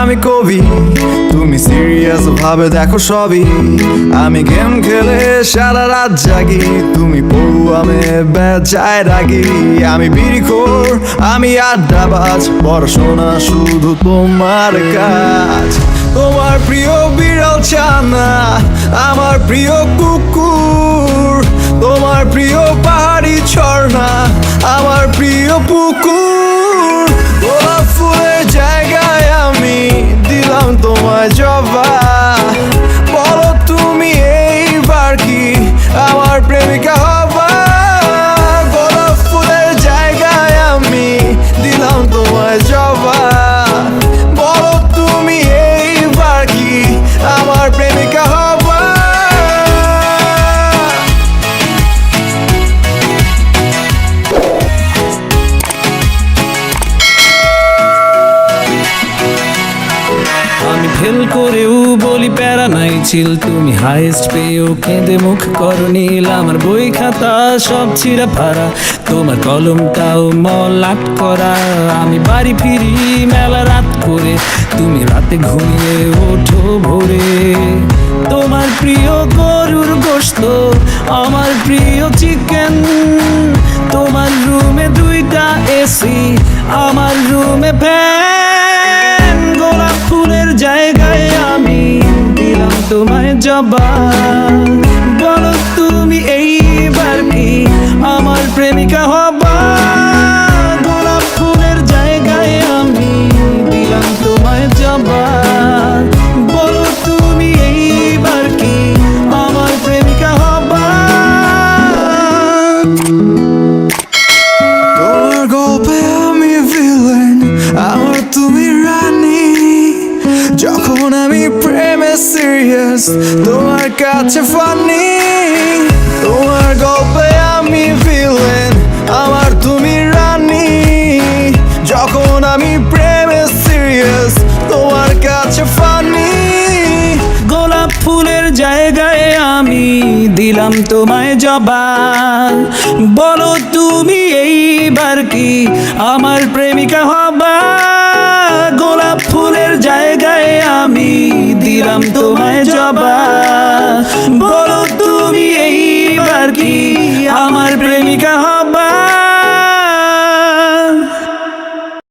আমি কবি, তুমি সিরিয়াস ভাবে দেখো সবই। আমি গেম খেলে সারা রাত জাগি, তুমি পড়ুয়ামে বেজায় রাগি। আমি বিড়িখোর, আমি আড্ডাবাজ, পড়াশোনা শুধু তোমার কাজ। তোমার প্রিয় বিড়াল ছানা, আমার প্রিয় কুকুর। তোমার প্রিয় পাহাড়ি ঝর্ণা, আমার প্রিয় পুকুর। গোলাপ ফুলের জায়গায় আমি দিলাম তোমায় জবা। বলো তুমি এইবার কি আমার প্রেমিকা হবা? গোলাপ ফুলের জায়গায় আমি দিলাম তোমায় জবা। বলো তুমি এইবার কি আমার প্রেমিকা হবা? আমি ফেল করেও বলি প্যারা নাই চিল, তুমি হাইস্ট পেয়েও কেঁদে মুখ করো নীল। আমার বই খাতা সব ছিঁড়া ফাড়া, তোমার কলমটাও মলাট করা। আমি বাড়ি ফিরি মেলা রাত করে, তুমি রাতে ঘুমিয়ে ওঠো ভোরে। তোমার প্রিয় গরুর গোশত, আমার প্রিয় চিকেন। তোমার রুমে 2টা এসি, আমার রুমে ফ্যান। গোলাপ ফুলের জায়গায় আমি দিলাম তোমায় জবা। বলো তুমি এইবার কি আমার প্রেমিকা হবা? গোলাপ ফুলের জায়গায় আমি দিলাম তোমায় জবা। বলো তুমি এইবার কি আমার প্রেমিকা হবা? তোমার গল্পে আমি ভিলেন, আমার তুমি রানী। যখন আমি প্রেমে সিরিয়াস, তোমার কাছে ফানি। তোমার গল্পে আমি ভিলেন, আমার তুমি রানী। যখন আমি প্রেমে সিরিয়াস, তোমার কাছে ফানি। গোলাপ ফুলের জায়গায় আমি দিলাম তোমায় জবা। বলো তুমি এইবার কি আমার প্রেমিকা হবা? গোলাপ ফুলের জায়গায় আমি দিলাম তোমায় জবা। বলো তুমি এইবার কি আমার প্রেমিকা হবা?